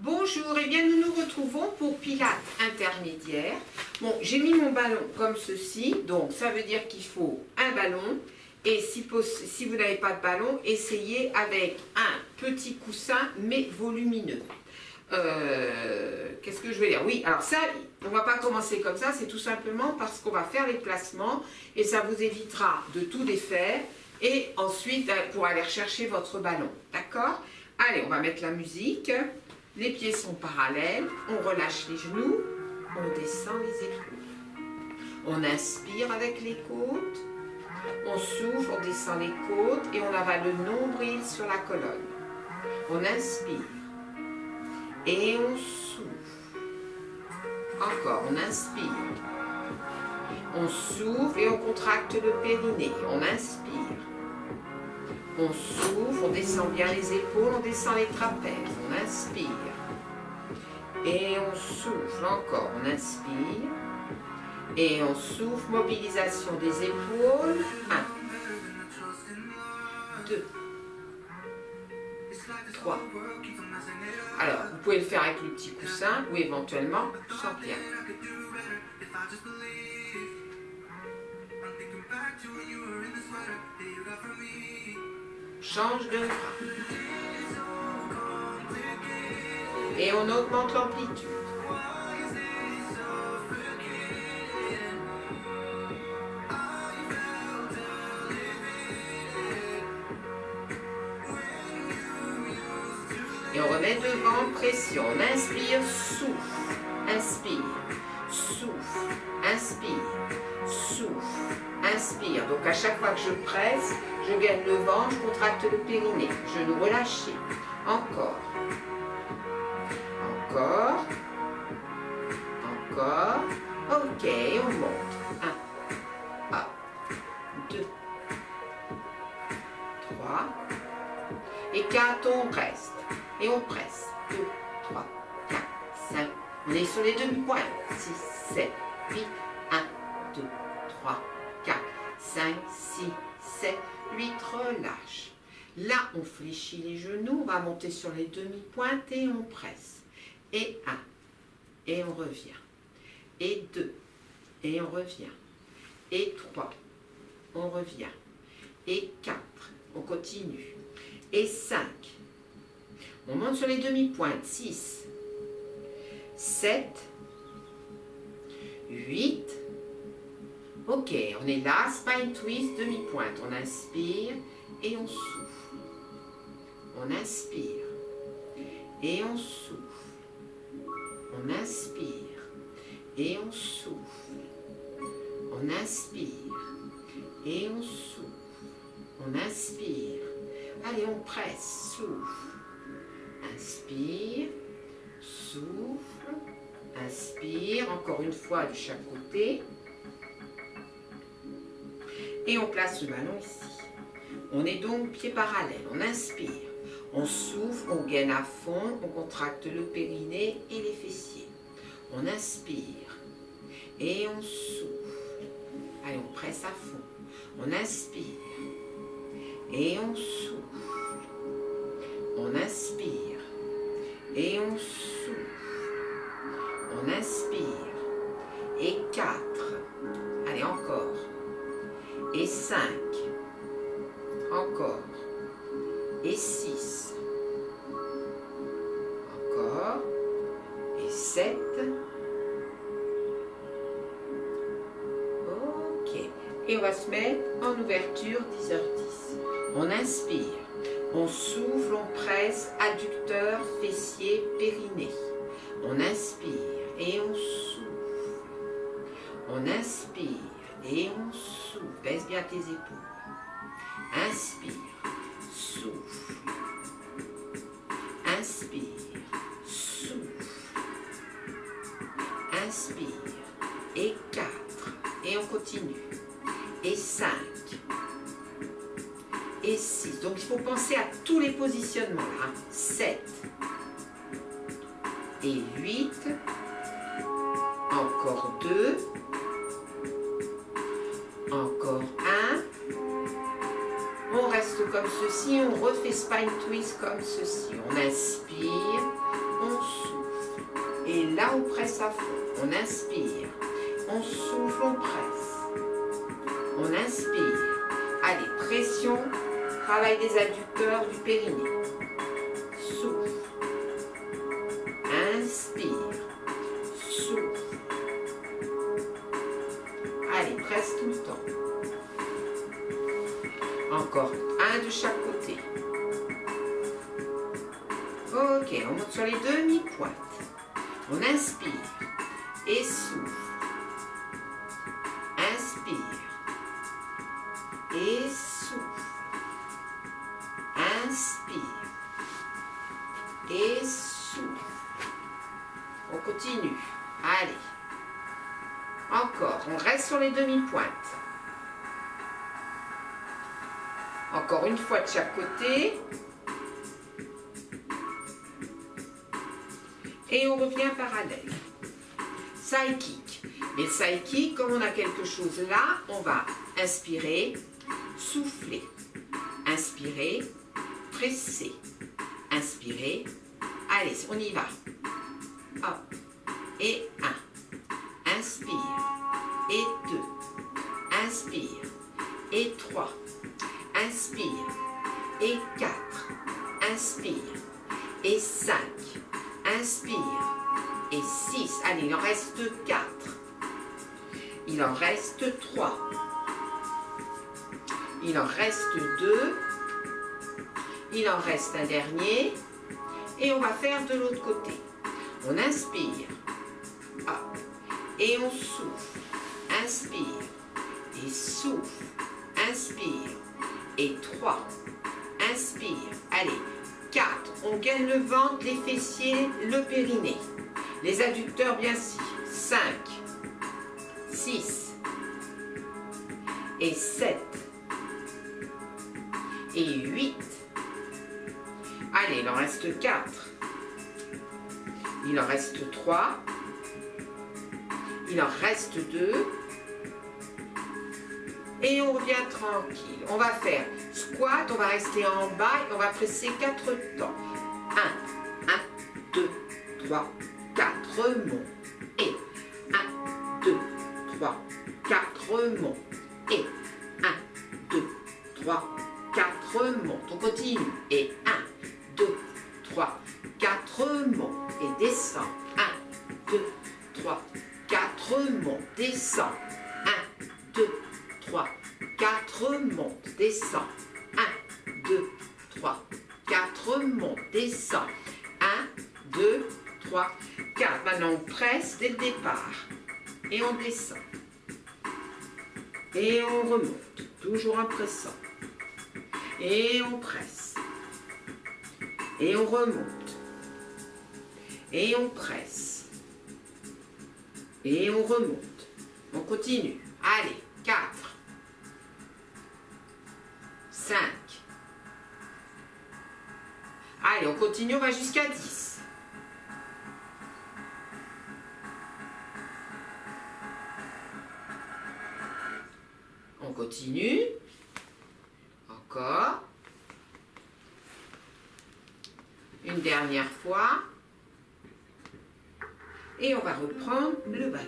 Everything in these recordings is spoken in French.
Bonjour, et bien nous nous retrouvons pour Pilates intermédiaire. Bon, j'ai mis mon ballon comme ceci, donc ça veut dire qu'il faut un ballon. Et si vous n'avez pas de ballon, essayez avec un petit coussin mais volumineux. Qu'est-ce que je vais dire? Oui, alors ça, on ne va pas commencer comme ça, c'est tout simplement parce qu'on va faire les placements et ça vous évitera de tout défaire et ensuite pour aller rechercher votre ballon. D'accord? Allez, on va mettre la musique. Les pieds sont parallèles, on relâche les genoux, on descend les épaules. On inspire avec les côtes, on souffle, on descend les côtes et on avale le nombril sur la colonne. On inspire et on souffle. Encore, on inspire. On souffle et on contracte le périnée. On inspire. On souffle, on descend bien les épaules, on descend les trapèzes. On inspire. Et on souffle encore. On inspire. Et on souffle, mobilisation des épaules. 1, 2, 3. Alors, vous pouvez le faire avec le petit coussin ou éventuellement sans pied. Change de bras. Et on augmente l'amplitude. Et on remet devant, pression. On inspire, souffle. Inspire, souffle, inspire, souffle, inspire. Donc à chaque fois que je presse, je gagne le ventre, je contracte le périnée. Genou relâché. Encore. Encore. Encore. Ok, on monte. 1, 2, 3. Et 4, on reste. Et on presse. 2, 3, 4, 5. On est sur les demi-pointes. 6, 7, 8. 1, 2, 3, 4, 5, 6, 7, 8. Relâche. Là, on fléchit les genoux. On va monter sur les demi-pointes et on presse. Et 1. Et on revient. Et 2. Et on revient. Et 3. On revient. Et 4. On continue. Et 5. On monte sur les demi-pointes. 6, 7, 8. Ok, on est là. Spine twist, demi-pointe. On inspire et on souffle. On inspire et on souffle. On inspire et on souffle. On inspire et on souffle. On inspire. Allez, on presse. Souffle. Inspire, souffle, inspire, encore une fois de chaque côté. Et on place le ballon ici. On est donc pieds parallèles, on inspire, on souffle, on gaine à fond, on contracte le périnée et les fessiers. On inspire et on souffle. Allez, on presse à fond. On inspire et on souffle. On inspire et on souffle. On inspire et 4. Allez, encore. Et 5. Encore. Et 6. Encore. Et 7. Ok. Et on va se mettre en ouverture 10h10. On inspire. On souffle, on presse, adducteur, fessier, périnée. On inspire et on souffle. On inspire et on souffle. Baisse bien tes épaules. Inspire, souffle. Inspire, souffle. Inspire. Et 4. Et on continue. Et 5. Et 6. Donc il faut penser à tous les positionnements. 7 et 8. Encore 2. Encore 1. On reste comme ceci. On refait spine twist comme ceci. On inspire. On là, on presse à fond. On inspire. On souffle, on presse. On inspire. Allez, pression. Travail des adducteurs du périnée. Souffle. Inspire. Souffle. Allez, presse tout le temps. Encore un de chaque côté. Ok, on monte sur les demi-pointes. On inspire et souffle. Inspire et souffle. Inspire et souffle. On continue. Allez. Encore, on reste sur les demi-pointes. Encore une fois de chaque côté. Et on revient parallèle. Side kick. Mais le side kick, comme on a quelque chose là, on va inspirer, souffler. Inspirer, presser. Inspirer. Allez, on y va. Hop. Et 1. Inspire. Et 2. Inspire. Et 3. Inspire. Et 4. Inspire. Et 5. Inspire. Et 6. Allez, il en reste 4. Il en reste 3. Il en reste 2. Il en reste un dernier. Et on va faire de l'autre côté. On inspire. Hop. Et on souffle. Inspire. Et souffle. Inspire. Et 3. Inspire. Allez. 4. On gaine le ventre, les fessiers, le périnée. Les adducteurs bien ici. 5. 6. Et 7. Et 8. Allez, il en reste 4. Il en reste 3. Il en reste 2. Et on revient tranquille. On va faire squat, on va rester en bas et on va presser 4 temps. 1, 2, 3, 4, monte. Et 1, 2, 3, 4, monte. Et 1, 2, 3, 4, monte. On continue. Et 1, 2, 3, 4, monte. Et descend. 1, 2, 3, 4, monte. Descend. 1, 2, 3, 4, monte, descend. 1, 2, 3, 4, monte, descend. 1, 2, 3, 4. Maintenant, on presse dès le départ. Et on descend. Et on remonte. Toujours en pressant. Et on presse. Et on remonte. Et on presse. Et on remonte. On continue. Allez, 4. 5. Allez, on continue, on va jusqu'à 10. On continue. Encore. Une dernière fois. Et on va reprendre le ballon.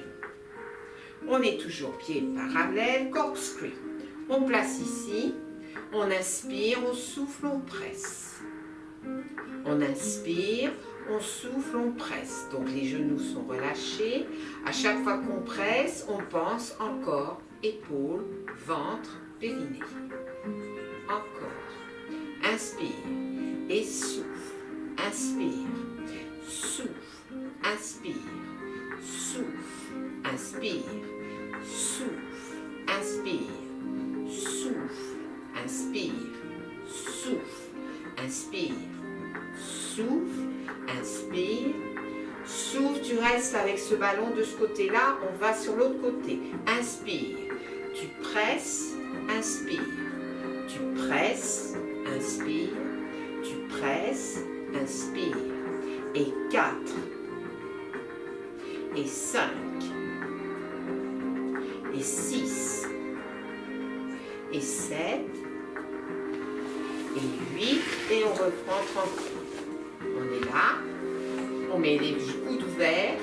On est toujours pied parallèle, corkscrew. On place ici. On inspire, on souffle, on presse. On inspire, on souffle, on presse. Donc les genoux sont relâchés. À chaque fois qu'on presse, on pense encore épaules, ventre, périnée. Encore. Inspire et souffle. Inspire, souffle, inspire, souffle, inspire, souffle, inspire, souffle. Inspire, souffle, inspire, souffle, inspire, souffle, tu restes avec ce ballon de ce côté-là, on va sur l'autre côté. Inspire, tu presses, inspire, tu presses, inspire, tu presses, inspire. Et 4, et 5, et 6, et 7, et 8, et on reprend tranquille. On est là, on met les coudes ouverts,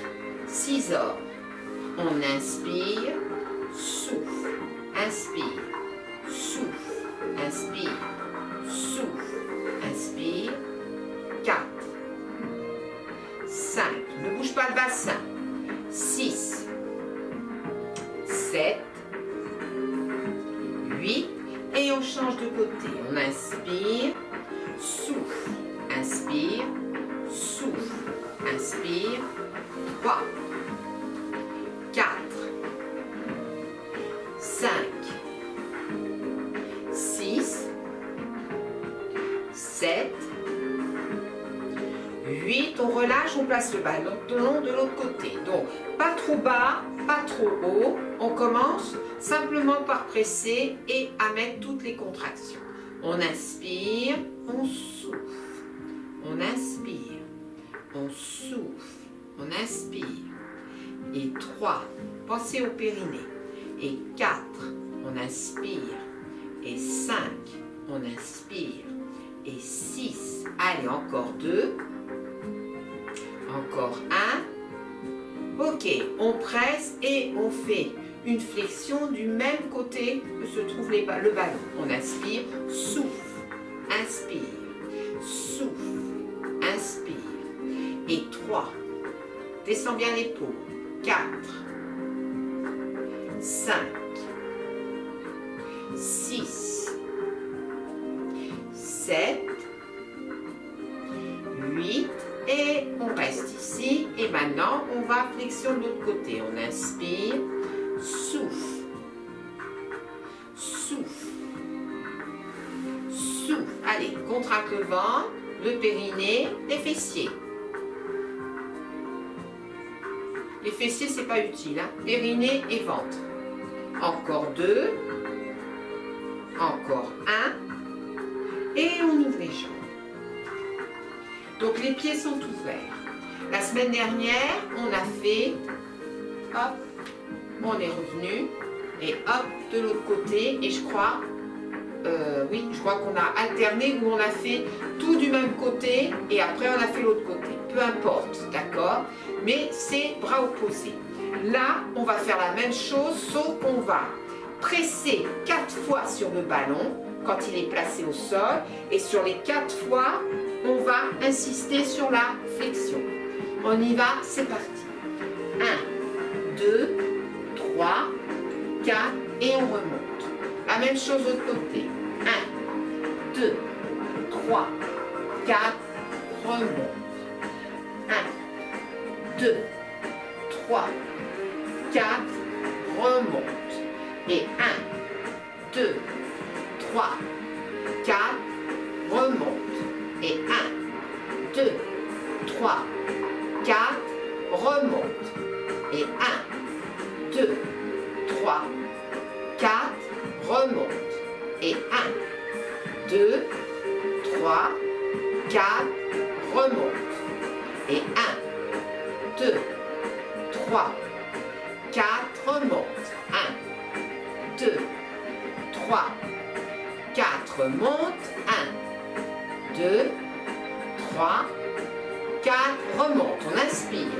scissors. On inspire, souffle, inspire, souffle, inspire, souffle, inspire. 4, 5, ne bouge pas le bassin. 6, 7, 8, et on change de côté. On inspire, souffle, inspire, souffle, inspire. 3, 4, 5, 6, 7, 8, on relâche, on place le ballon de l'autre côté. Donc, pas trop bas, pas trop haut. On commence simplement par presser et à mettre toutes les contractions. On inspire, on souffle. On inspire, on souffle, on inspire. Et 3, pensez au périnée. Et 4, on inspire. Et 5, on inspire. Et 6, allez, encore 2. Encore 1. Ok, on presse et on fait une flexion du même côté que se trouve le ballon. On inspire, souffle, inspire, souffle, inspire. Et 3. Descends bien l'épaule. 4. 5. 6. 7. 8. Et on reste ici. Et maintenant, on va flexion de l'autre côté. On inspire, souffle, souffle, souffle. Allez, contracte le ventre, le périnée, les fessiers. Les fessiers, c'est pas utile. Hein? Périnée et ventre. Encore 2. Encore 1. Et on ouvre les jambes. Donc les pieds sont ouverts. La semaine dernière, on a fait, hop, on est revenu, et hop, de l'autre côté, et je crois qu'on a alterné, où on a fait tout du même côté, et après on a fait l'autre côté. Peu importe, d'accord? Mais c'est bras opposés. Là, on va faire la même chose, sauf qu'on va presser 4 fois sur le ballon, quand il est placé au sol, et sur les 4 fois, on va insister sur la flexion. On y va, c'est parti. 1, 2, 3, 4, et on remonte. La même chose de l'autre côté. 1, 2, 3, 4, remonte. 1, 2, 3, 4, remonte. Et 1, 2, 3, 4, remonte. Et 1, 2, 3, 4, remonte. Et 1, 2, 3, 4, remonte. Et 1, 2, 3, 4, remonte. Et 1, 2, 3, 4, remonte. 1, 2, 3, 4, remonte. 1, 2, 3, 4, remonte. On inspire.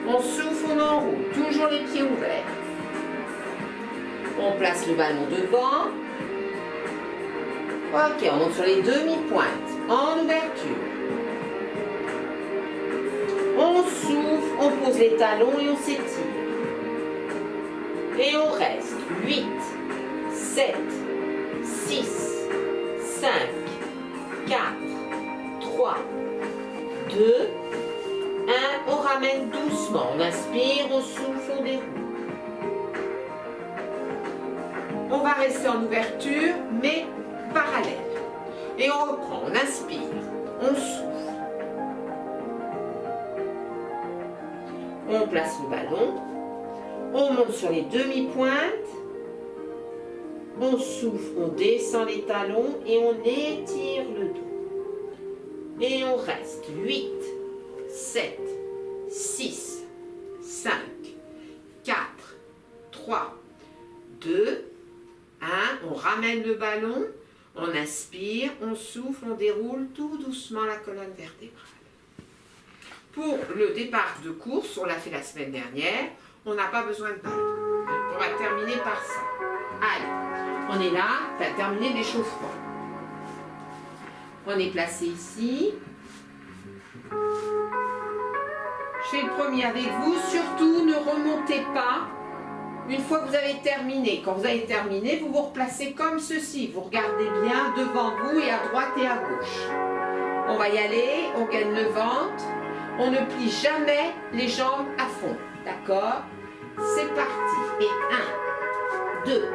On souffle, on enroule. Toujours les pieds ouverts. On place le ballon devant. Ok, on monte sur les demi-pointes. En ouverture. On souffle, on pose les talons et on s'étire. Et on reste. 8, 7, 6, 5, 4, 3, 2, 1. On ramène doucement. On inspire, on souffle, on déroule. On va rester en ouverture, mais parallèle. Et on reprend. On inspire, on souffle. On place le ballon. On monte sur les demi-pointes. On souffle, on descend les talons et on étire le dos. Et on reste. 8, 7, 6, 5, 4, 3, 2, 1. On ramène le ballon. On inspire, on souffle, on déroule tout doucement la colonne vertébrale. Pour le départ de course, on l'a fait la semaine dernière, on n'a pas besoin de ballon. On va terminer par ça. Allez, on est là, tu as terminé l'échauffement. On est placé ici. Je fais le premier avec vous. Surtout, ne remontez pas une fois que vous avez terminé. Quand vous avez terminé, vous vous replacez comme ceci. Vous regardez bien devant vous et à droite et à gauche. On va y aller, on gagne le ventre. On ne plie jamais les jambes à fond. D'accord? C'est parti. Et 1, 2,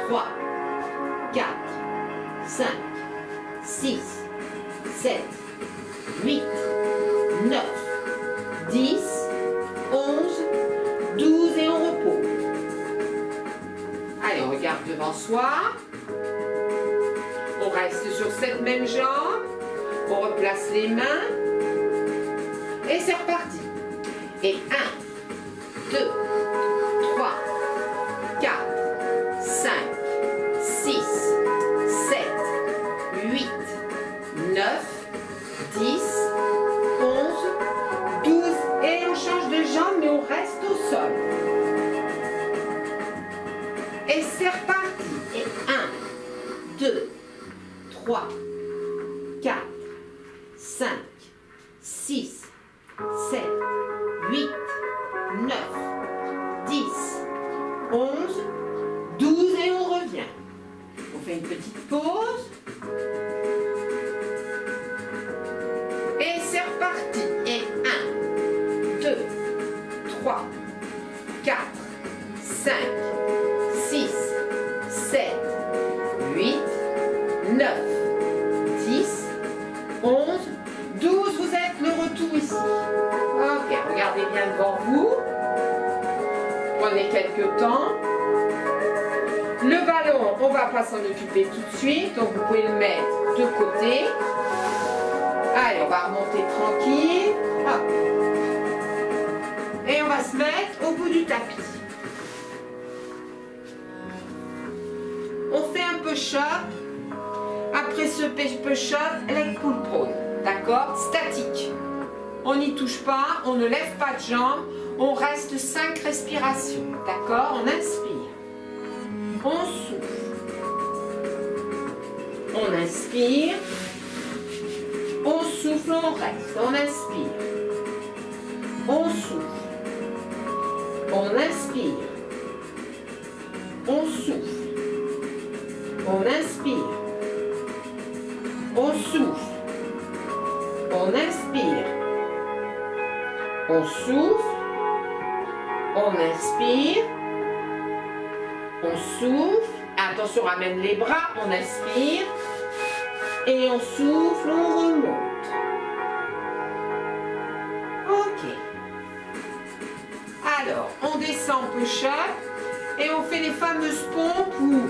3, 4, 5, 6, 7, 8, 9, 10, 11, 12 et on repose. Allez, on regarde devant soi. On reste sur cette même jambe. On replace les mains. Et c'est reparti. Et 1, 2, 3, 4, 5, 6, 7, 8, 9, 10, 11, 12. Et on change de jambe, mais on reste au sol. Et c'est reparti. Et 1, 2, 3, 4, 5, 6, 7, 8, 9, 10, 11, 12 et on revient. On fait une petite pause. Et c'est reparti. Et 1, 2, 3, 4, 5, 6, 7, 8, 9, 10, 11, 12. Vous êtes le retour ici. Ok, regardez bien devant vous. Prenez quelques temps. Le ballon, on ne va pas s'en occuper tout de suite, donc vous pouvez le mettre de côté. Allez, on va remonter tranquille. Hop. Et on va se mettre au bout du tapis. On fait un push-up. Après ce push-up, leg pull prone. D'accord? Statique. On n'y touche pas, on ne lève pas de jambes, on reste 5 respirations. D'accord? On inspire. On souffle. On inspire. On souffle, on reste. On inspire. On souffle. On inspire. On souffle. On inspire. On souffle. On inspire. On souffle. On inspire. On souffle. Attention, on ramène les bras. On inspire. Et on souffle, on remonte. Ok. Alors, on descend push-up et on fait les fameuses pompes où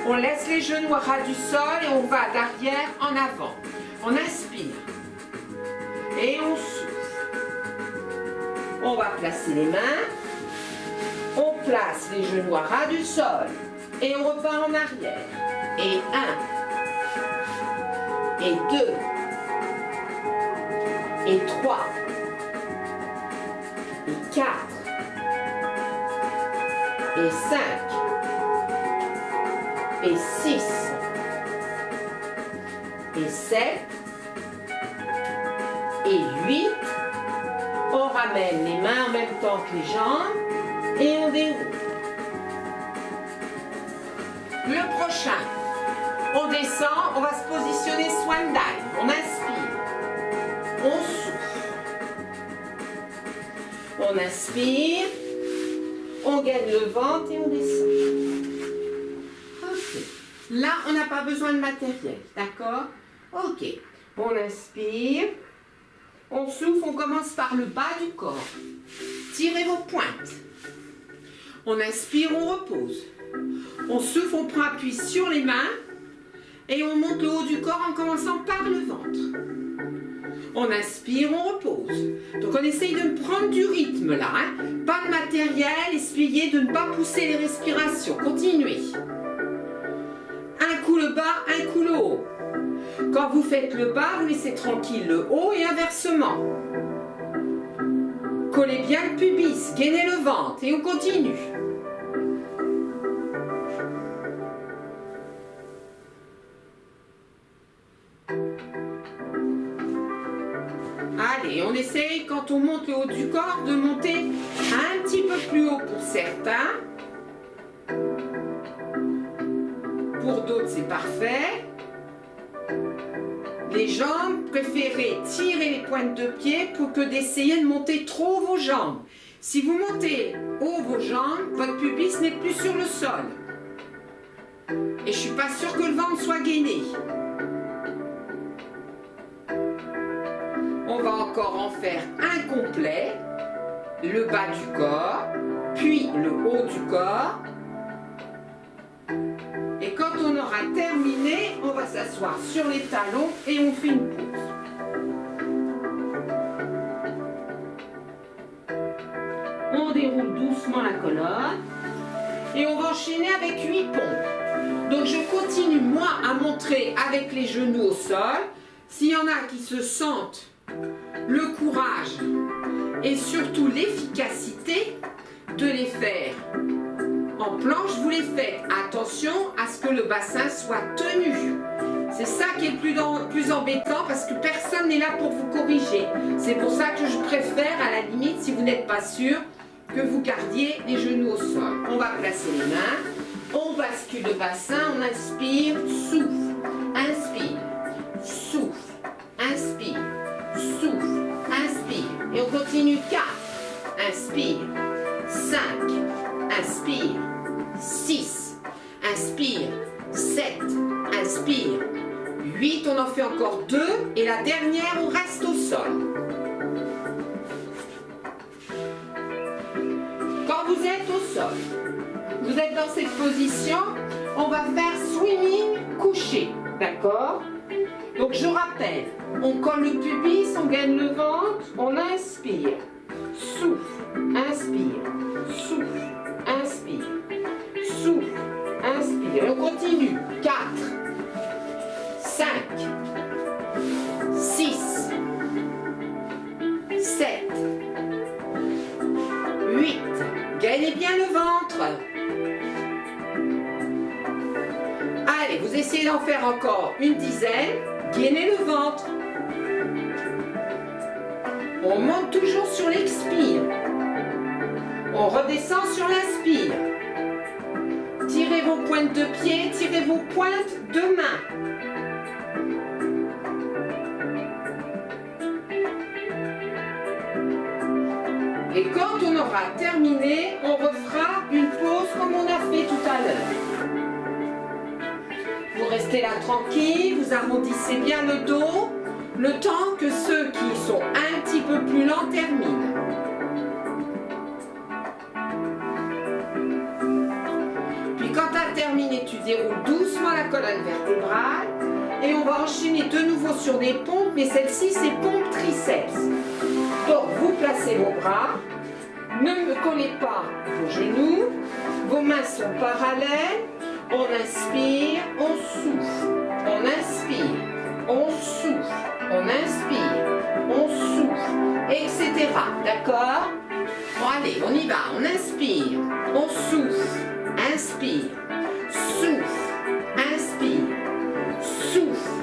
on laisse les genoux à ras du sol et on va d'arrière en avant. On inspire et on souffle. On va placer les mains. On place les genoux à ras du sol et on repart en arrière. Et 1, et 2, et 3, et 4, et 5, et 6, et 7, et 8. On ramène les mains en même temps que les jambes et on déroule. Le prochain, on descend, on va se positionner swan dive. On inspire, on souffle. On inspire, on gagne le ventre et on descend. Ok. Là, on n'a pas besoin de matériel, d'accord? Ok. On inspire, on souffle, on commence par le bas du corps. Tirez vos pointes. On inspire, on repose. On souffle, on prend appui sur les mains et on monte le haut du corps en commençant par le ventre. On inspire, on repose. Donc on essaye de prendre du rythme là. Pas de matériel, essayez de ne pas pousser les respirations. Continuez. Un coup le bas, un coup le haut. Quand vous faites le bas, vous laissez tranquille le haut et inversement. Collez bien le pubis, gainez le ventre et on continue. Allez, on essaye quand on monte le haut du corps de monter un petit peu plus haut pour certains. Pour d'autres, c'est parfait. Les jambes, préférez tirer les pointes de pied pour que d'essayer de monter trop vos jambes. Si vous montez haut vos jambes, votre pubis n'est plus sur le sol. Et je ne suis pas sûre que le ventre soit gainé. On va encore en faire un complet, le bas du corps, puis le haut du corps. Et quand on aura terminé, on va s'asseoir sur les talons et on fait une pause. On déroule doucement la colonne et on va enchaîner avec 8 pompes. Donc je continue moi à montrer avec les genoux au sol. S'il y en a qui se sentent le courage et surtout l'efficacité de les faire en planche, vous les faites. Attention à ce que le bassin soit tenu. C'est ça qui est le plus embêtant parce que personne n'est là pour vous corriger. C'est pour ça que je préfère, à la limite, si vous n'êtes pas sûr, que vous gardiez les genoux au sol. On va placer les mains, on bascule le bassin, on inspire, souffle, inspire, souffle, inspire, souffle, inspire. Et on continue 4, inspire, 5, inspire, 6, inspire, 7, inspire, 8, on en fait encore 2 et la dernière, on reste au sol. Quand vous êtes au sol, vous êtes dans cette position, on va faire swimming couché, d'accord? Donc je rappelle, on colle le pubis, on gaine le ventre, on inspire, souffle, inspire, souffle, inspire, souffle, inspire. Et on continue. 4, 5, 6, 7, 8. Gagnez bien le ventre. Allez, vous essayez d'en faire encore une dizaine. Gainez le ventre. On monte toujours sur l'expire. On redescend sur l'inspire. Tirez vos pointes de pied, tirez vos pointes de main. Et quand on aura terminé, on refera une pause comme on a fait tout à l'heure. Vous restez là tranquille, vous arrondissez bien le dos, le temps que ceux qui sont un petit peu plus lents terminent. Puis quand tu as terminé, tu déroules doucement la colonne vertébrale et on va enchaîner de nouveau sur des pompes, mais celle-ci c'est pompe triceps. Donc vous placez vos bras, ne me collez pas vos genoux, vos mains sont parallèles, on inspire, on souffle, on inspire, on souffle, on inspire, on souffle, etc. D'accord? Bon allez, on y va, on inspire, on souffle, inspire, souffle, inspire, souffle,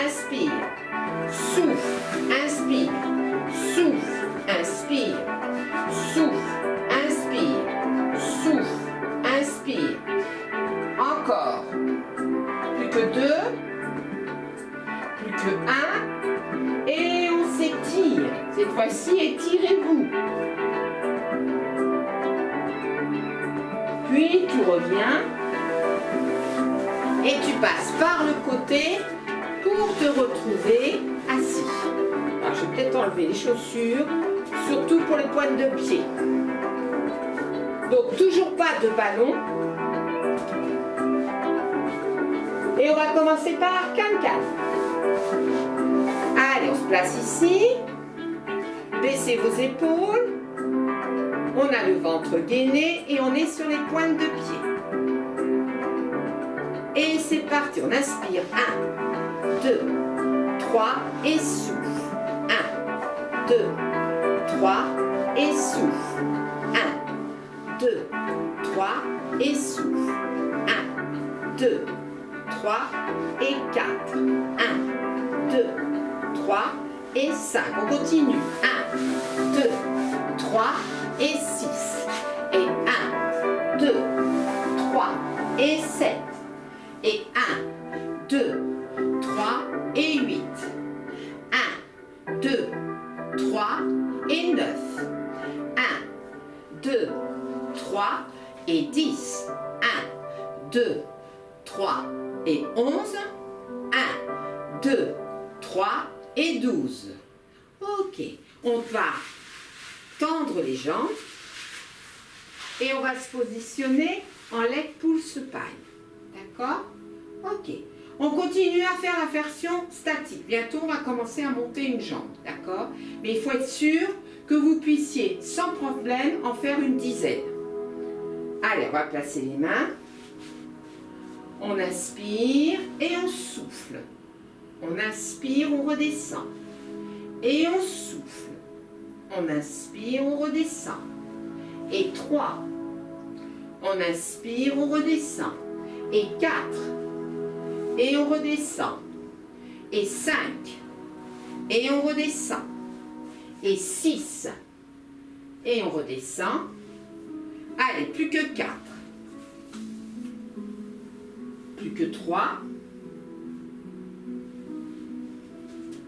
inspire, souffle, inspire, souffle, inspire, souffle, inspire, souffle, inspire. Encore. Plus que 2, plus que 1. Et on s'étire. Cette fois-ci, étirez-vous. Puis tu reviens et tu passes par le côté pour te retrouver assis. Alors, je vais peut-être enlever les chaussures, surtout pour les pointes de pied. Donc, toujours pas de ballon. Et on va commencer par can-can. Allez, on se place ici. Baissez vos épaules. On a le ventre gainé et on est sur les pointes de pied. Et c'est parti, on inspire. 1, 2, 3 et souffle. 1, 2, 3 et souffle. 1, 2, 3 et souffle. 1, 2, 3 et 4. 1, 2, 3 et 5. On continue. 1, 2, 3 et 6. Et 1, 2, 3 et 7. Et 1, 2, 3 et 8. 1, 2, 3 et 9. 1, 2, 3 et 10. 1, 2, 3 et 11. 1, 2, 3 et 12. Ok, on va tendre les jambes et on va se positionner en leg pull supine. D'accord? Ok. On continue à faire la version statique. Bientôt, on va commencer à monter une jambe. D'accord? Mais il faut être sûr que vous puissiez, sans problème, en faire une dizaine. Allez, on va placer les mains. On inspire et on souffle. On inspire, on redescend. Et on souffle. On inspire, on redescend. Et 3. On inspire, on redescend. Et 4. Et on redescend. Et 5. Et on redescend. Et 6. Et on redescend. Allez, plus que 4. Plus que 3.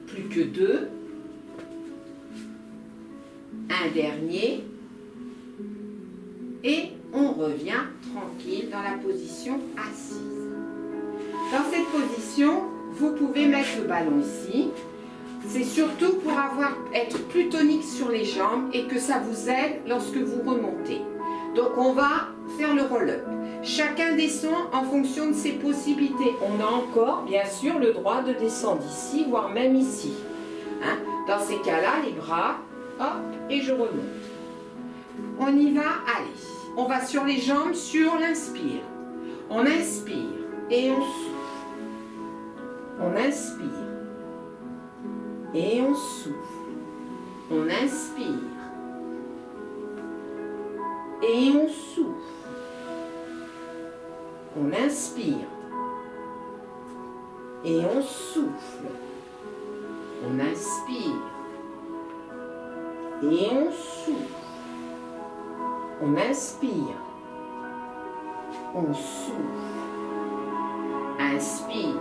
Plus que 2. Un dernier. Et on revient tranquille dans la position assise. Dans cette position, vous pouvez mettre le ballon ici. C'est surtout pour être plus tonique sur les jambes et que ça vous aide lorsque vous remontez. Donc on va faire le roll-up. Chacun descend en fonction de ses possibilités. On a encore, bien sûr, le droit de descendre ici, voire même ici. Hein? Dans ces cas-là, les bras, hop, et je remonte. On y va, allez. On va sur les jambes, sur l'inspire. On inspire et on souffle. On inspire et on souffle. On inspire et on souffle. On inspire et on souffle. On inspire et on souffle. On inspire, on souffle. Inspire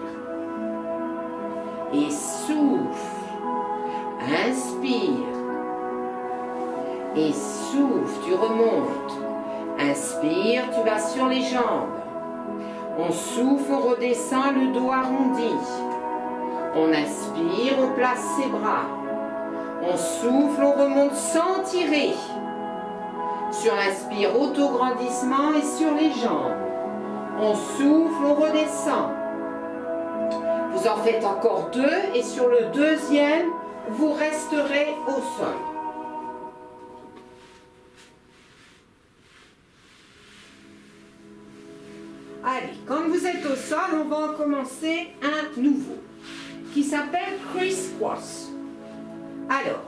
et souffle. Inspire et souffle, tu remontes. Inspire, tu vas sur les jambes. On souffle, on redescend, le dos arrondi. On inspire, on place ses bras. On souffle, on remonte sans tirer. Sur l'inspire, autograndissement et sur les jambes. On souffle, on redescend. Vous en faites encore 2 et sur le deuxième, vous resterez au sol. Allez, quand vous êtes au sol, on va en commencer un nouveau qui s'appelle criss-cross. Alors,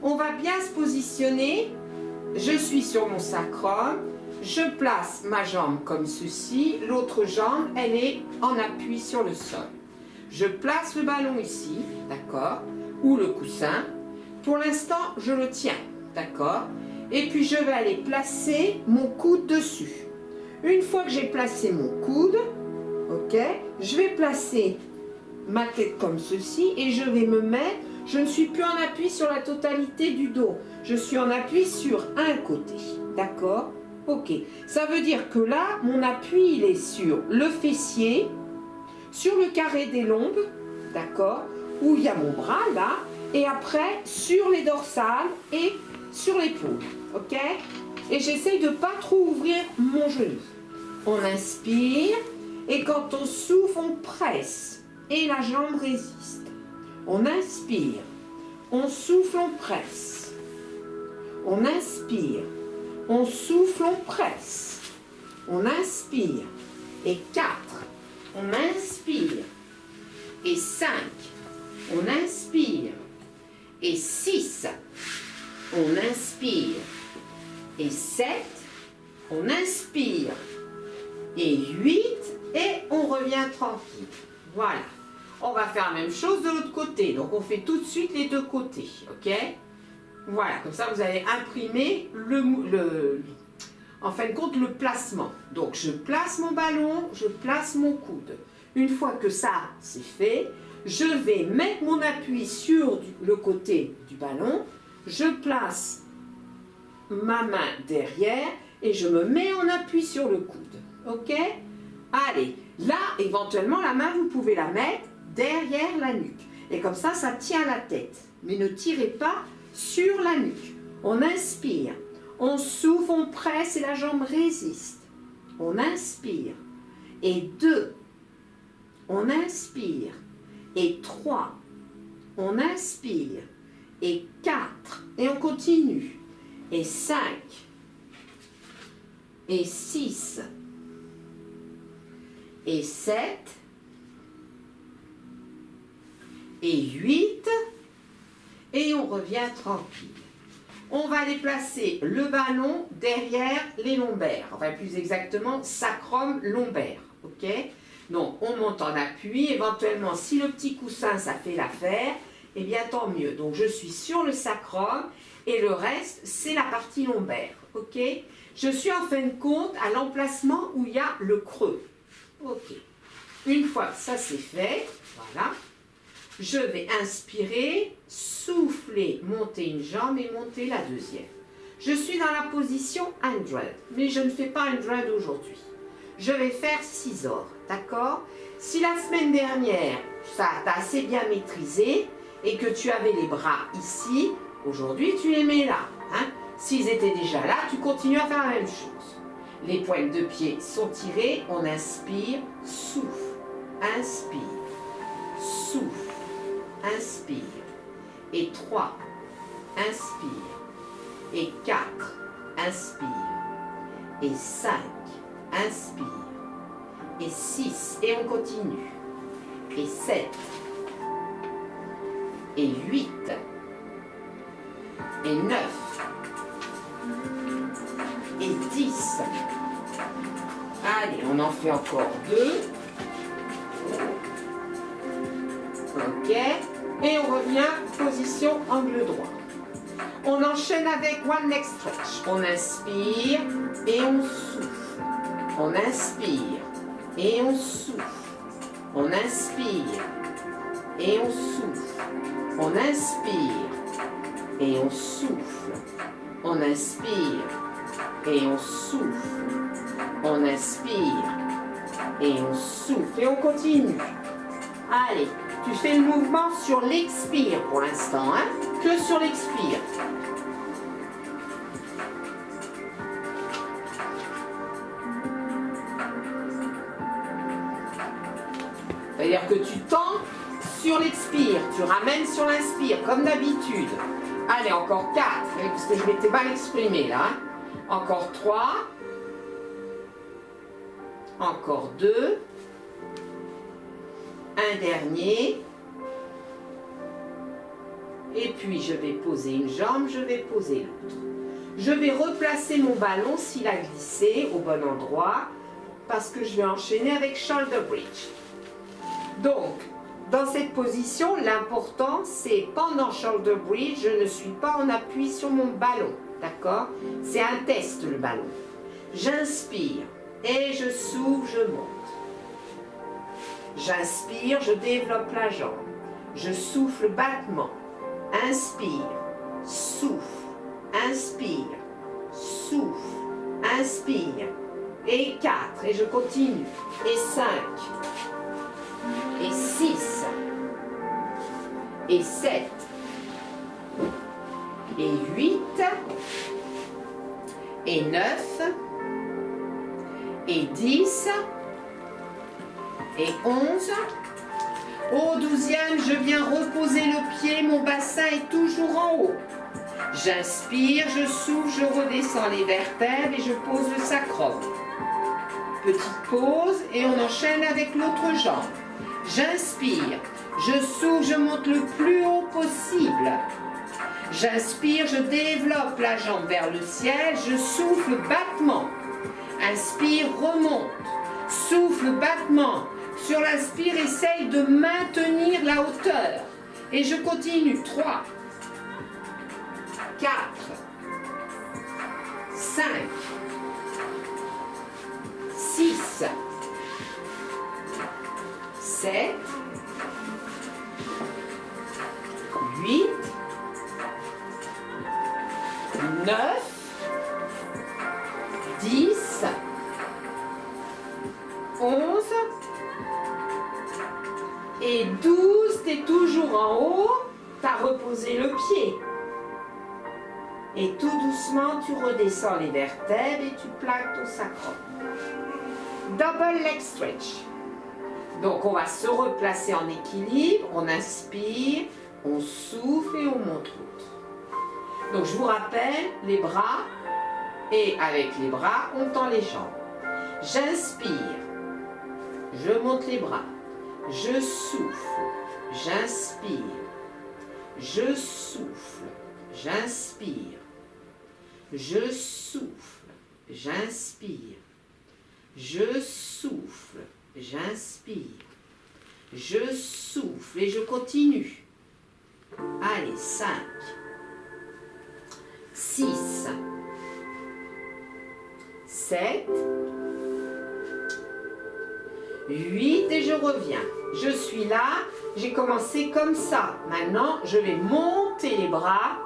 on va bien se positionner. Je suis sur mon sacrum, je place ma jambe comme ceci, l'autre jambe, elle est en appui sur le sol. Je place le ballon ici, d'accord, ou le coussin. Pour l'instant, je le tiens, d'accord, et puis je vais aller placer mon coude dessus. Une fois que j'ai placé mon coude, ok, je vais placer ma tête comme ceci et je vais me mettre, je ne suis plus en appui sur la totalité du dos. Je suis en appui sur un côté, d'accord? Ok, ça veut dire que là, mon appui, il est sur le fessier, sur le carré des lombes, d'accord? Où il y a mon bras, là, et après, sur les dorsales et sur l'épaule, ok? Et j'essaye de ne pas trop ouvrir mon genou. On inspire, et quand on souffle, on presse, et la jambe résiste. On inspire, on souffle, on presse. On inspire, on souffle, on presse. On inspire. Et 4, on inspire. Et 5, on inspire. Et 6, on inspire. Et 7, on inspire. Et 8, et on revient tranquille. Voilà. On va faire la même chose de l'autre côté. Donc on fait tout de suite les deux côtés. Ok? Voilà, comme ça vous allez imprimer en fin de compte le placement. Donc je place mon ballon, je place mon coude. Une fois que ça c'est fait, je vais mettre mon appui sur le côté du ballon. Je place ma main derrière et je me mets en appui sur le coude. Ok? Allez, là éventuellement la main vous pouvez la mettre derrière la nuque. Et comme ça, ça tient la tête. Mais ne tirez pas sur la nuque. On inspire, on souffle, on presse et la jambe résiste. On inspire. Et 2, on inspire. Et 3, on inspire. Et 4, et on continue. Et 5, et 6, et 7, et 8, et on revient tranquille. On va aller placer le ballon derrière les lombaires, enfin plus exactement sacrum lombaire, ok? Donc on monte en appui, éventuellement si le petit coussin ça fait l'affaire, eh bien tant mieux. Donc je suis sur le sacrum et le reste c'est la partie lombaire, ok? Je suis en fin de compte à l'emplacement où il y a le creux, ok? Une fois que ça c'est fait, voilà. Je vais inspirer, souffler, monter une jambe et monter la deuxième. Je suis dans la position 100, mais je ne fais pas 100 aujourd'hui. Je vais faire 6 heures, d'accord? Si la semaine dernière, ça t'a assez bien maîtrisé et que tu avais les bras ici, aujourd'hui tu les mets là. Hein? S'ils étaient déjà là, tu continues à faire la même chose. Les pointes de pied sont tirées, on inspire, souffle, inspire, souffle. Inspire, et 3, inspire, et 4, inspire, et 5, inspire, et 6, et on continue, et 7, et 8, et 9, et 10. Allez, on en fait encore 2. Ok, et on revient position angle droit. On enchaîne avec one leg stretch. On inspire et on souffle. On inspire et on souffle. On inspire et on souffle. On inspire et on souffle. On inspire et on souffle. On inspire et on souffle. Et on continue. Allez. Tu fais le mouvement sur l'expire pour l'instant, hein? Que sur l'expire. C'est-à-dire que tu tends sur l'expire, tu ramènes sur l'inspire, comme d'habitude. Allez, encore 4, parce que je m'étais mal exprimé là. Hein? Encore 3. Encore 2. Un dernier, et puis je vais poser une jambe, je vais poser l'autre. Je vais replacer mon ballon s'il a glissé au bon endroit, parce que je vais enchaîner avec shoulder bridge. Donc, dans cette position, l'important c'est pendant shoulder bridge, je ne suis pas en appui sur mon ballon, d'accord? C'est un test le ballon. J'inspire et je souffle, je monte. J'inspire, je développe la jambe. Je souffle battement. Inspire, souffle, inspire, souffle, inspire. Et 4, et je continue. Et 5, et 6, et 7, et 8, et 9, et 10, et 11. Au 12e, je viens reposer le pied, mon bassin est toujours en haut. J'inspire, je souffle, je redescends les vertèbres et je pose le sacrum. Petite pause et on enchaîne avec l'autre jambe. J'inspire, Je souffle, je monte le plus haut possible. J'inspire, je développe la jambe vers le ciel. Je souffle, battement. Inspire, remonte. Souffle, battement. Sur l'inspire, essaye de maintenir la hauteur. Et je continue. 3, 4, 5, 6, 7, 8, 9, 10, 11 et 12. Tu es toujours en haut, tu as reposé le pied. Et tout doucement, tu redescends les vertèbres et tu plaques ton sacrum. Double leg stretch. Donc, on va se replacer en équilibre. On inspire, on souffle et on monte l'autre. Donc, je vous rappelle, les bras. Et avec les bras, on tend les jambes. J'inspire. Je monte les bras. Je souffle. J'inspire. Je souffle. J'inspire. Je souffle. J'inspire. Je souffle. J'inspire. Je souffle et je continue. Allez, 5, 6, 7, 8 et je reviens. Je suis là, j'ai commencé comme ça. Maintenant, je vais monter les bras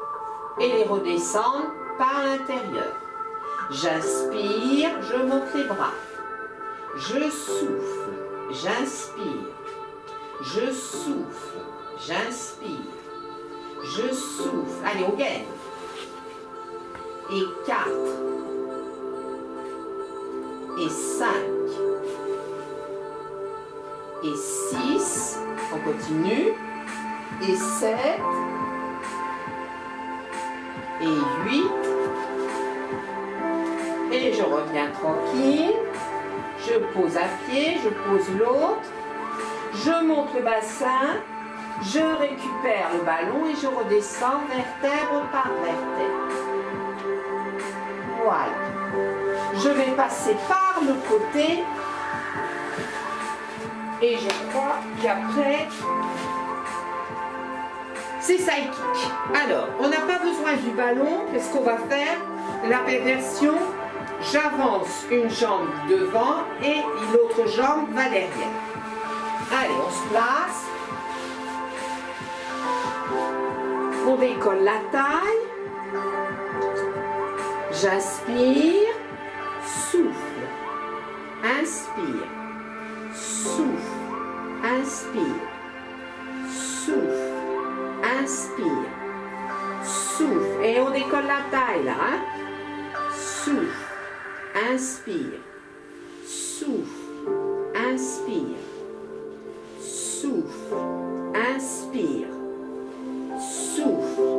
et les redescendre par l'intérieur. J'inspire, je monte les bras. Je souffle, j'inspire. Je souffle, j'inspire. Je souffle. Allez, on gagne. Et 4. Et 5. Et 6. On continue. Et 7. Et 8. Et je reviens tranquille. Je pose un pied, je pose l'autre. Je monte le bassin. Je récupère le ballon et je redescends vertèbre par vertèbre. Voilà. Je vais passer par le côté. Et je crois qu'après, c'est side kick. Alors, on n'a pas besoin du ballon. Qu'est-ce qu'on va faire? La version, j'avance une jambe devant et l'autre jambe va derrière. Allez, on se place. On décolle la taille. J'inspire, souffle, inspire, souffle, inspire, souffle, inspire, souffle. Et on décolle la taille là. Hein? Souffle, inspire, souffle, inspire, souffle, inspire, souffle,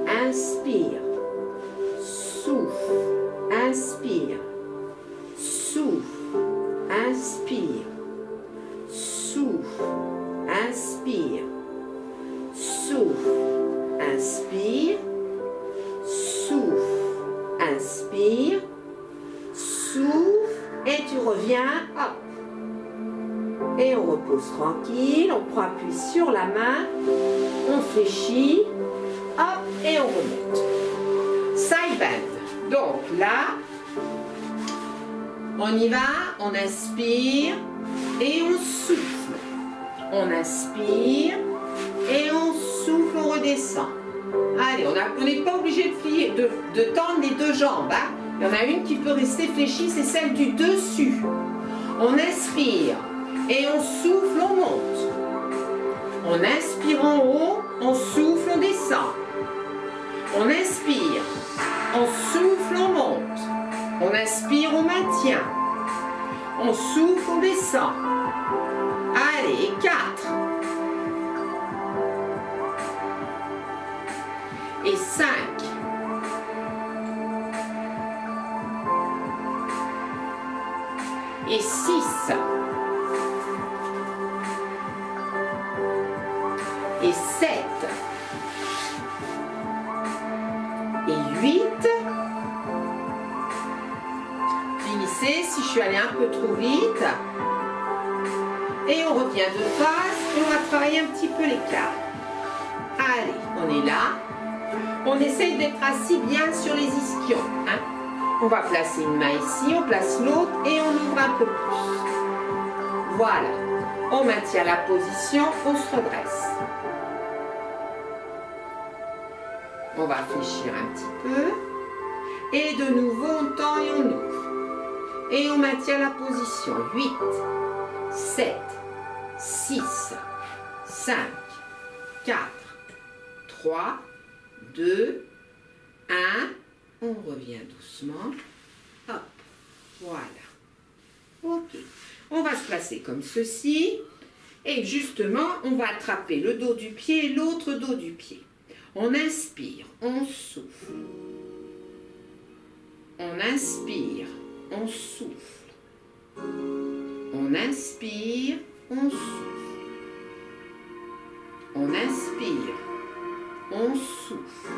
inspire, souffle, inspire, souffle, inspire, souffle, inspire, souffle, inspire, souffle, inspire, souffle, et tu reviens, hop. Et on repose tranquille, on prend appui sur la main, on fléchit, hop, et on remonte. Side bend. Donc là, on y va, on inspire et on souffle. On inspire et on souffle, on redescend. Allez, on n'est pas obligé de tendre les deux jambes. Hein. Il y en a une qui peut rester fléchie, c'est celle du dessus. On inspire et on souffle, on monte. On inspire en haut, on souffle, on descend. On inspire, on souffle, on monte. On inspire, on maintient. On souffle, on descend. Allez, 4. Et 5. Et 6. et 7 et 8. Finissez si je suis allée un peu trop vite. Et on revient de face et on va travailler un petit peu l'écart. Allez, on est là. On essaye d'être assis bien sur les ischions. Hein. On va placer une main ici, on place l'autre et on ouvre un peu plus. Voilà. On maintient la position, on se redresse. On va fléchir un petit peu. Et de nouveau, on tend et on ouvre. Et on maintient la position. 8, 7, 6, 5, 4, 3, 2, 1. On revient doucement. Hop, voilà. Ok. On va se placer comme ceci. Et justement, on va attraper le dos du pied et l'autre dos du pied. On inspire, on souffle. On inspire, on souffle. On inspire, on souffle. On inspire, on souffle.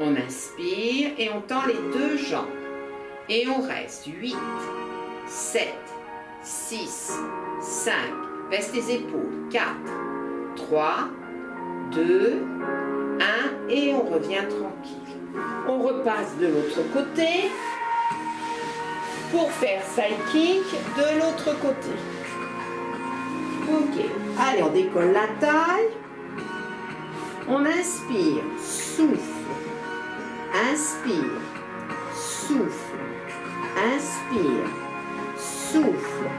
On inspire et on tend les deux jambes. Et on reste 8, 7, 6, 5. Baisse les épaules. 4, 3, 2, 1. Et on revient tranquille. On repasse de l'autre côté pour faire side kick de l'autre côté. Ok. Allez, on décolle la taille. On inspire, souffle. Inspire, souffle. Inspire, souffle.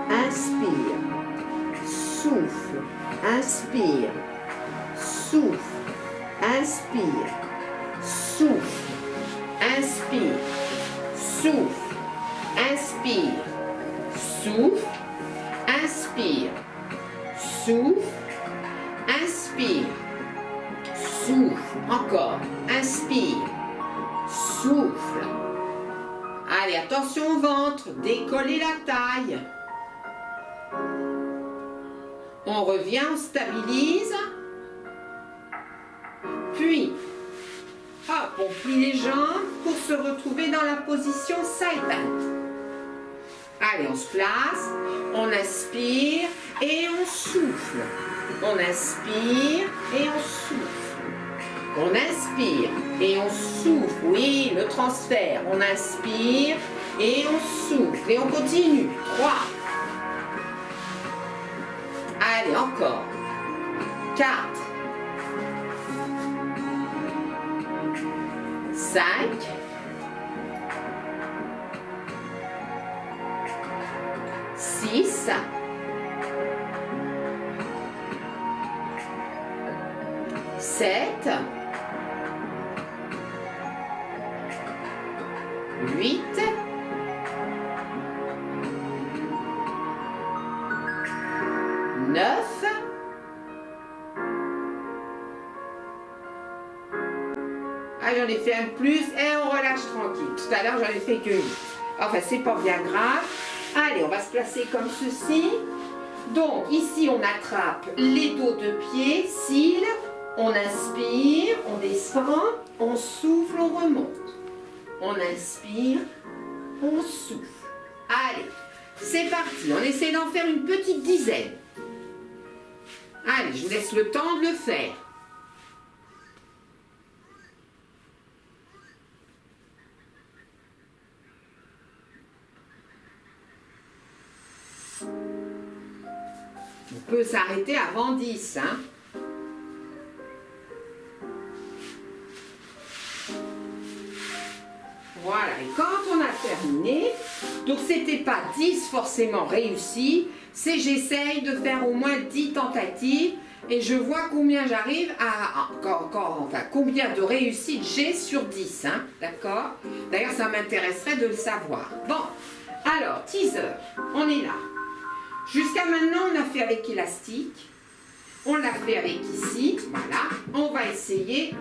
Inspire, souffle. Inspire, souffle. Inspire, souffle. Inspire, souffle. Inspire, souffle. Inspire, souffle. Inspire, souffle. Encore. Inspire, souffle. Allez, attention au ventre. Décollez la taille. On revient, on stabilise. Puis, hop, on plie les jambes pour se retrouver dans la position side bend. Allez, on se place, on inspire et on souffle. On inspire et on souffle. On inspire et on souffle. Oui, le transfert. On inspire et on souffle. Et on continue. 3. Allez, encore. 4. 5. 6. 7. 8. 9. Ah, j'en ai fait un plus et on relâche tranquille. Tout à l'heure, j'en ai fait que 8. Enfin, c'est pas bien grave. Allez, on va se placer comme ceci. Donc, ici, on attrape les dos de pied, cils. On inspire, on descend, on souffle, on remonte. On inspire, on souffle. Allez, c'est parti. On essaie d'en faire une petite dizaine. Allez, je vous laisse le temps de le faire. On peut s'arrêter avant 10, hein. Voilà, et quand on a terminé, donc c'était pas 10 forcément réussi, c'est j'essaye de faire au moins 10 tentatives et je vois combien j'arrive à, enfin combien de réussites j'ai sur 10, hein, d'accord? D'ailleurs, ça m'intéresserait de le savoir. Bon, alors, teaser, on est là. Jusqu'à maintenant, on a fait avec élastique, on l'a fait avec ici, voilà. On va essayer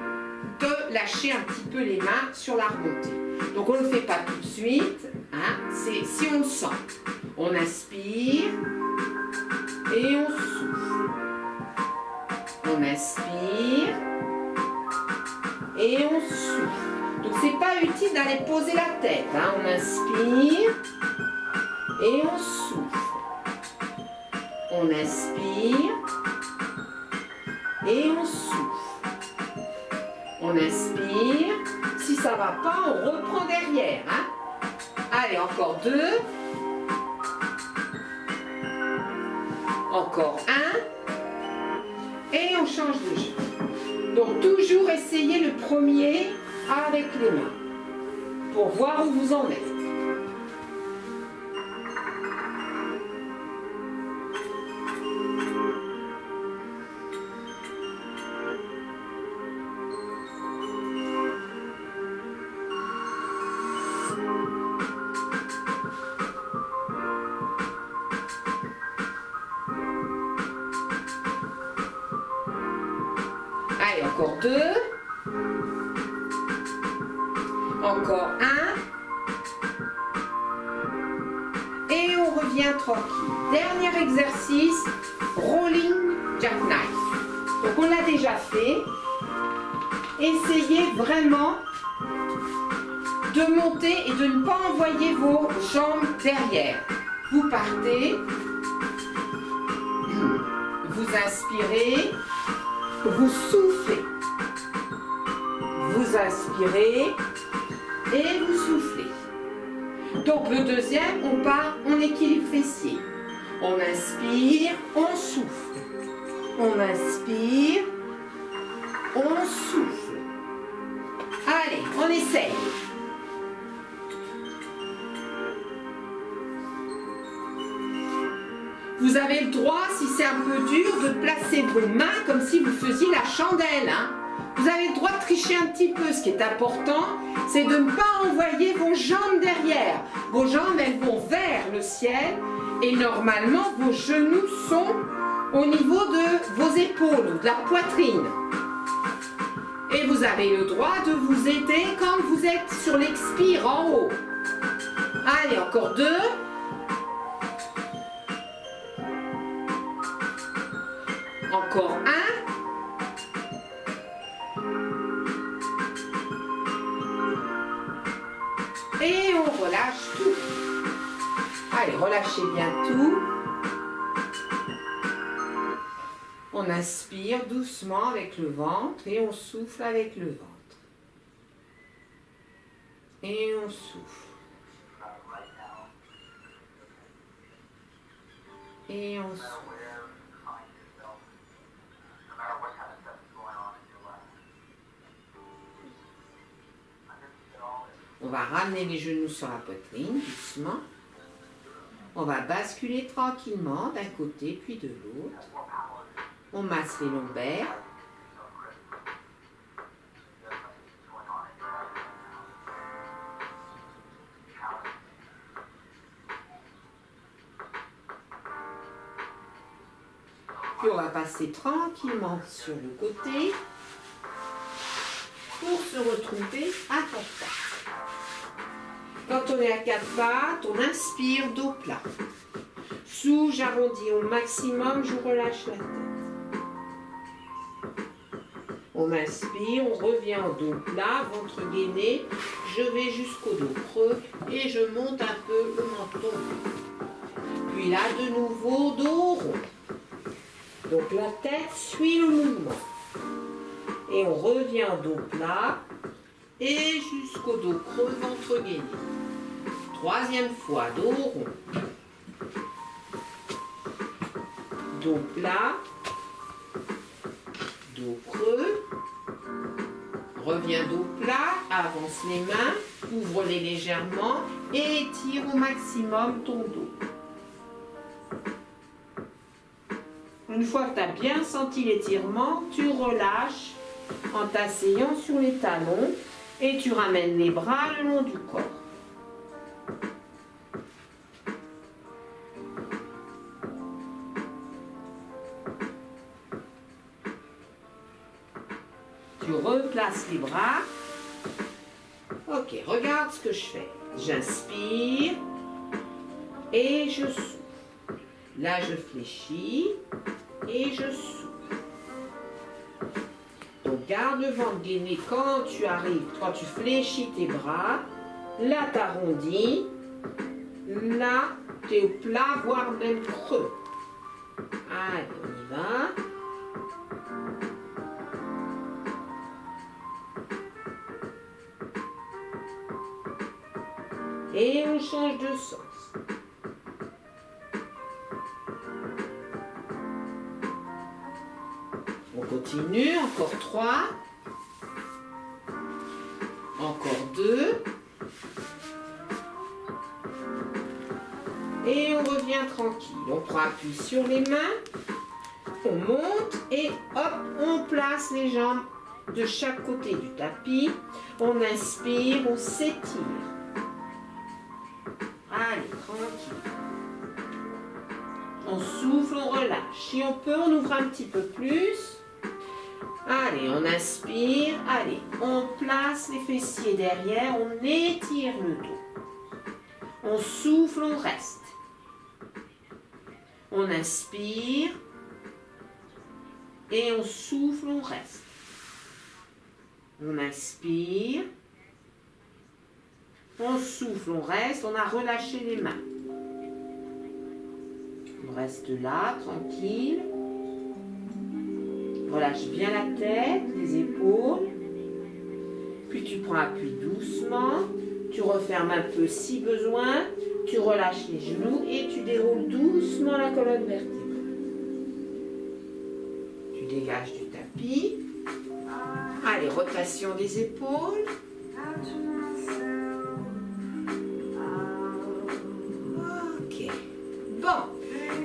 de lâcher un petit peu les mains sur la remontée. Donc on ne le fait pas tout de suite, hein, c'est si on le sent. On inspire et on souffle. On inspire. Et on souffle. Donc c'est pas utile d'aller poser la tête. Hein. On inspire. Et on souffle. On inspire. Et on souffle. On inspire. Si ça ne va pas, on reprend derrière. Hein. Allez, encore 2. Encore 1. Et on change de jeu. Donc toujours essayez le premier avec les mains. Pour voir où vous en êtes. Allez, encore 2. Encore 1. Et on revient tranquille. Dernier exercice, rolling jackknife. Donc on l'a déjà fait. Essayez vraiment de monter et de ne pas envoyer vos jambes derrière. Vous partez, vous inspirez, vous soufflez. Vous inspirez et vous soufflez. Donc le deuxième, on part en équilibre fessier. On inspire, on souffle. On inspire, on souffle. Allez, on essaye. Vous avez le droit, si c'est un peu dur, de placer vos mains comme si vous faisiez la chandelle. Hein. Vous avez le droit de tricher un petit peu. Ce qui est important, c'est de ne pas envoyer vos jambes derrière. Vos jambes, elles vont vers le ciel et normalement, vos genoux sont au niveau de vos épaules, de la poitrine. Et vous avez le droit de vous aider quand vous êtes sur l'expire en haut. Allez, encore 2. Encore 1. Et on relâche tout. Allez, relâchez bien tout. On inspire doucement avec le ventre et on souffle avec le ventre. Et on souffle. Et on souffle. On va ramener les genoux sur la poitrine, doucement. On va basculer tranquillement d'un côté puis de l'autre. On masse les lombaires. Puis on va passer tranquillement sur le côté pour se retrouver à 4 pattes. Quand on est à 4 pattes, on inspire dos plat. Sous, j'arrondis au maximum, je relâche la tête. On inspire, on revient en dos plat, ventre gainé. Je vais jusqu'au dos creux et je monte un peu le menton. Puis là, de nouveau, dos rond. Donc la tête suit le mouvement. Et on revient en dos plat et jusqu'au dos creux, ventre gainé. Troisième fois, dos rond. Dos plat, dos creux, reviens dos plat, avance les mains, ouvre-les légèrement et étire au maximum ton dos. Une fois que tu as bien senti l'étirement, tu relâches en t'asseyant sur les talons et tu ramènes les bras le long du corps. Tu replaces les bras. Ok, regarde ce que je fais. J'inspire et je souffle. Là, je fléchis et je souffle. Donc garde le ventre gainé quand tu arrives, quand tu fléchis tes bras. Là, t'arrondis. Là, tu es au plat, voire même creux. Allez, on y va. Et on change de sens. On continue, encore 3. Encore 2. Et on revient tranquille. On prend appui sur les mains. On monte et hop, on place les jambes de chaque côté du tapis. On inspire, on s'étire. Allez, tranquille. On souffle, on relâche. Si on peut, on ouvre un petit peu plus. Allez, on inspire. Allez, on place les fessiers derrière. On étire le dos. On souffle, on reste. On inspire. Et on souffle, on reste. On inspire. On souffle, on reste. On a relâché les mains. On reste là, tranquille. Relâche bien la tête, les épaules. Puis tu prends appui doucement. Tu refermes un peu si besoin. Tu relâches les genoux et tu déroules doucement la colonne vertébrale. Tu dégages du tapis. Allez, rotation des épaules. Ok. Bon.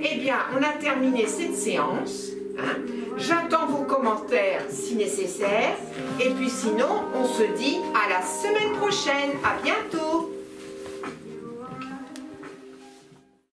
Eh bien, on a terminé cette séance. Hein. J'attends vos commentaires si nécessaire. Et puis sinon, on se dit à la semaine prochaine. À bientôt.